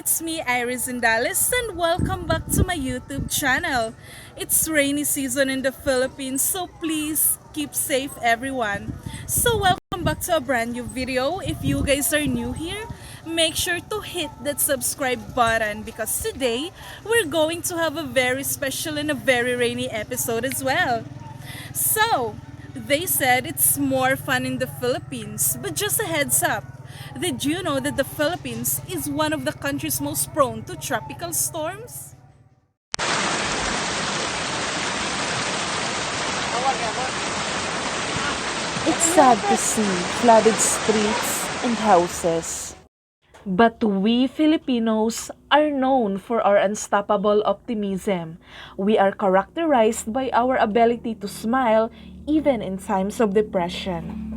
it's me, Iris Indales, and welcome back to my YouTube channel. It's rainy season in the Philippines, so please keep safe, everyone. So welcome back to a brand new video. If you guys are new here, make sure to hit that subscribe button because today we're going to have a very special and a very rainy episode as well. So, they said it's more fun in the Philippines, but just a heads up. Did you know that the Philippines is one of the countries most prone to tropical storms? It's sad to see flooded streets and houses. But we Filipinos are known for our unstoppable optimism. We are characterized by our ability to smile even in times of depression.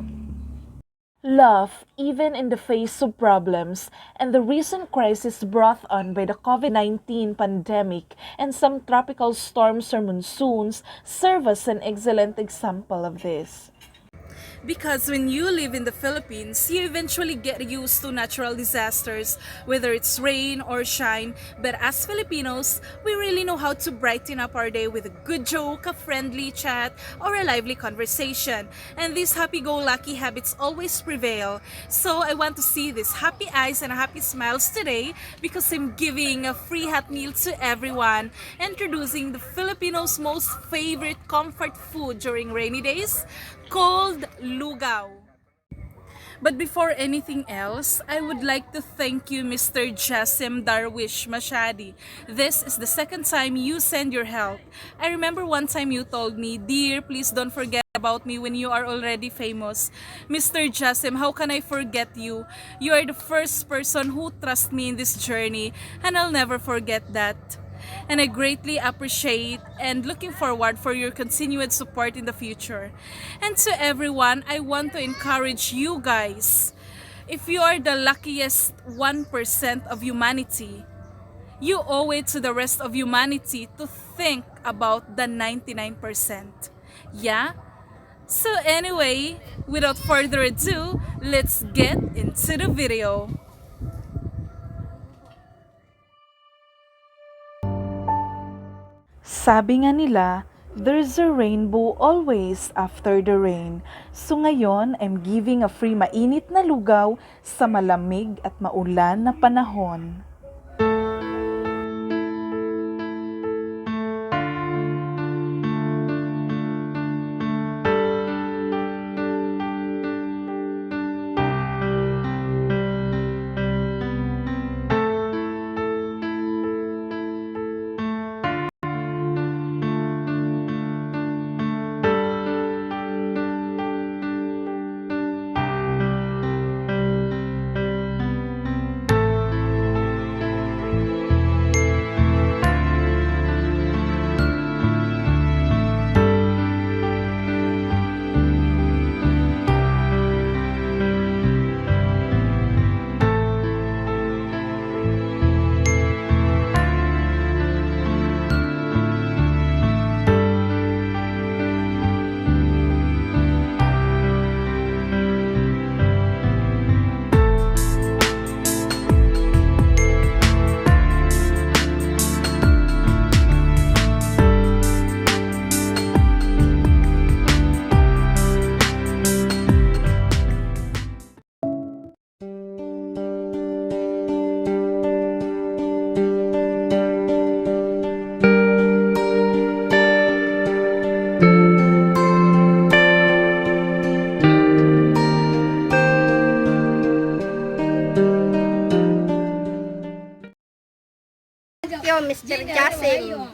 Laugh even in the face of problems, and the recent crisis brought on by the COVID-19 pandemic and some tropical storms or monsoons serve as an excellent example of this. Because when you live in the Philippines, you eventually get used to natural disasters, whether it's rain or shine. But as Filipinos, we really know how to brighten up our day with a good joke, a friendly chat, or a lively conversation. And these happy-go-lucky habits always prevail. So I want to see these happy eyes and happy smiles today because I'm giving a free hot meal to everyone, introducing the Filipinos' most favorite comfort food during rainy days, called LUGAW. But before anything else, I would like to thank you, Mr. Jassim Darwish Mashadi. This is the second time you send your help. I remember one time you told me, "Dear, please don't forget about me when you are already famous." Mr. Jassim, how can I forget you? You are the first person who trusts me in this journey, and I'll never forget that. And I greatly appreciate and looking forward for your continued support in the future. And to everyone, I want to encourage you guys. If you are the luckiest 1% of humanity, you owe it to the rest of humanity to think about the 99%. Yeah? So anyway, without further ado, let's get into the video. Sabi nga nila, there's a rainbow always after the rain. So ngayon, I'm giving a free mainit na lugaw sa malamig at maulan na panahon. Mr. Jassim.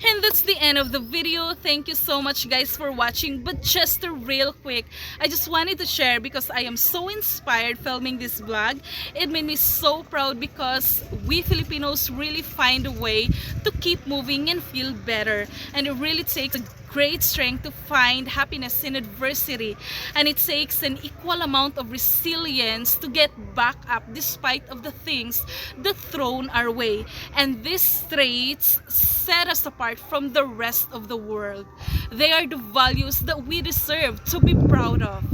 And that's the end of the video. Thank you so much guys for watching. But just a real quick, I just wanted to share because I am so inspired filming this vlog. It made me so proud because we Filipinos really find a way to keep moving and feel better. And it really takes a great strength to find happiness in adversity, and it takes an equal amount of resilience to get back up despite of the things that thrown our way. And these traits set us apart from the rest of the world. They are the values that we deserve to be proud of.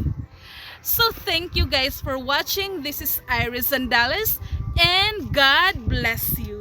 So thank you guys for watching. This is Iris Zandales, and God bless you.